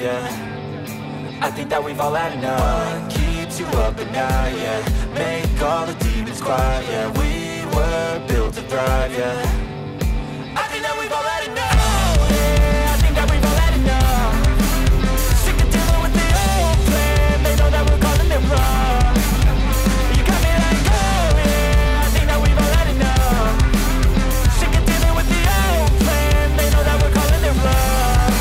yeah. I think that we've all had enough. What keeps you up at night, yeah. Make all the demons quiet, yeah. We were built to thrive, yeah. I think that we've all had enough. Yeah, I think that we've all had enough. Sick of dealing with the old plan. They know that we're calling it wrong. You got me like, oh yeah, I think that we've all had enough. Sick of dealing with the old plan. They know that we're calling it wrong.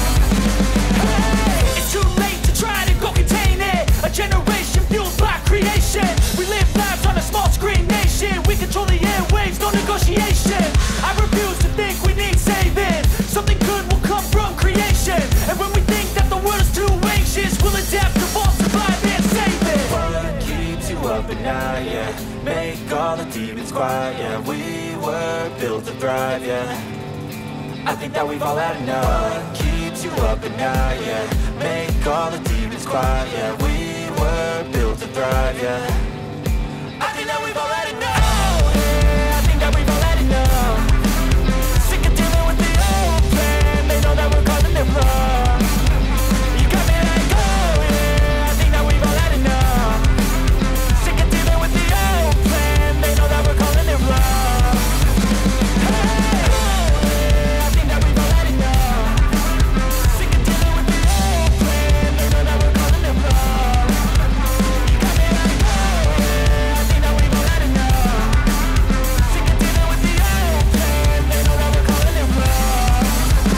Hey, it's too late to try to go contain it. A generation fueled by creation. We live lives on a small screen nation. We control the airwaves, no negotiation. I refuse to think we need saving. Something good will come from creation. And when we think that the world is too anxious, we'll adapt, evolve, survive and save it. What keeps you up at night, yeah. Make all the demons quiet, yeah. We were built to thrive, yeah. I think that we've all had enough. What keeps you up at night, yeah. Make all the demons quiet, yeah. We were built to thrive, yeah. I think that we've all had enough. Yeah, I think that we've all had enough. Sick of dealing with the old plan. They know that we're calling it wrong. You got me like, oh yeah, I think that we've all had enough. Sick of dealing with the old plan. They know that we're calling it wrong. Hey, oh yeah, I think that we've all had enough. Sick of dealing with the old plan. They know that we're calling it wrong. You got me like, oh yeah, I think that we've all had enough. Sick of dealing with the old plan. They know that we're calling it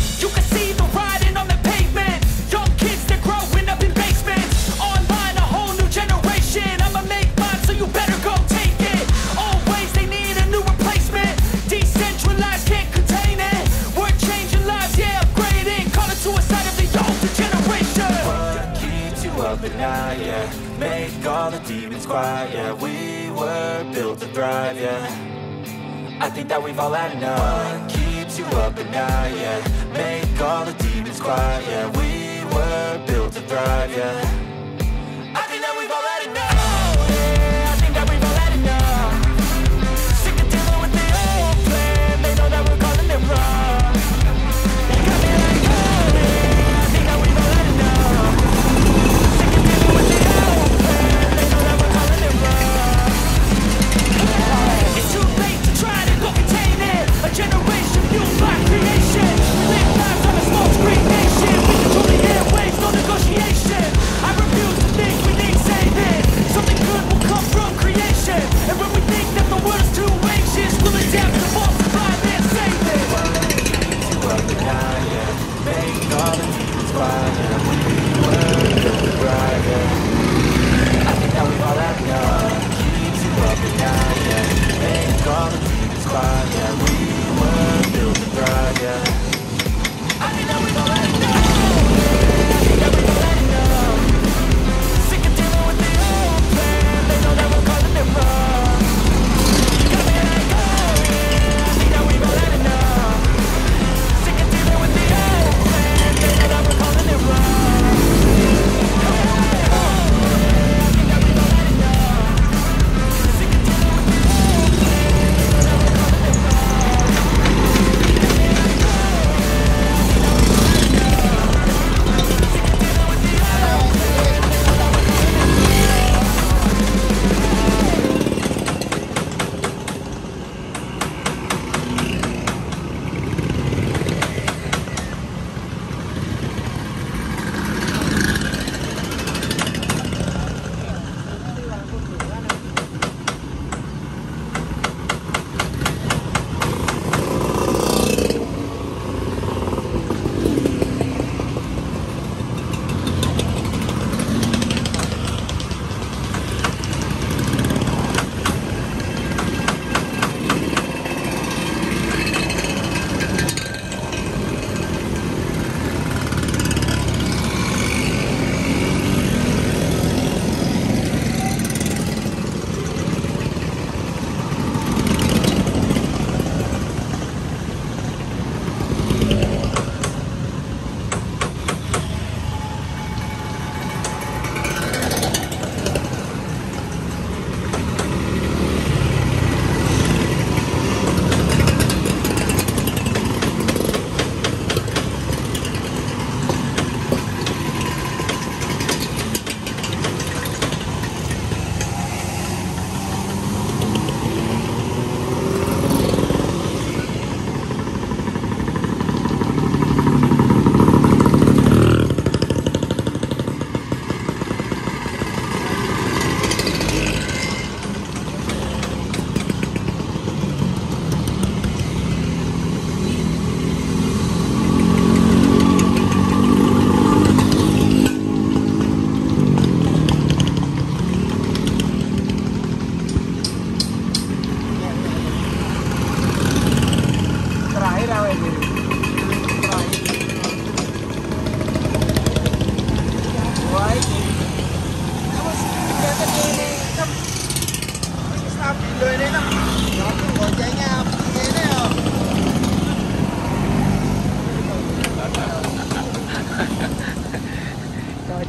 wrong. You can see the writing on the pavement. Young kids, they're growing up in basements. Online, a whole new generation. I'ma make mine, so you better go take it. Always, they need a new replacement. Decentralized, can't contain it. We're changing lives, yeah, upgrading. Call it suicide of the older generation. What keeps you up at night, yeah. Make all the demons quiet, yeah. We were built to thrive, yeah. I think that we've all had enough. What keeps you up at night, yeah. Make all the demons quiet, yeah. We were built to thrive, yeah. I think that we've all had enough. Yeah, I think that we've all had enough. Sick of dealing with the old plan. They know that we're calling it wrong. You got me like, oh yeah, I think that we've all had enough. Sick of dealing with the old plan. They know that we're calling it wrong. It's too late to try to go contain it. A generation fueled by creation. We live lives on a small screen nation. We control the airwaves, no negotiation. I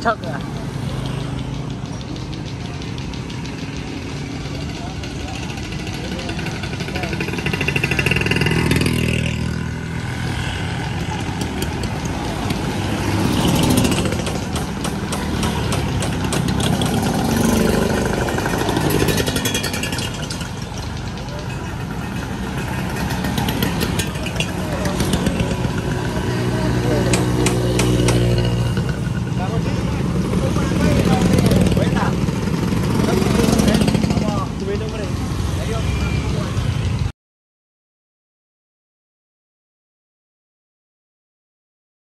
cocok ya.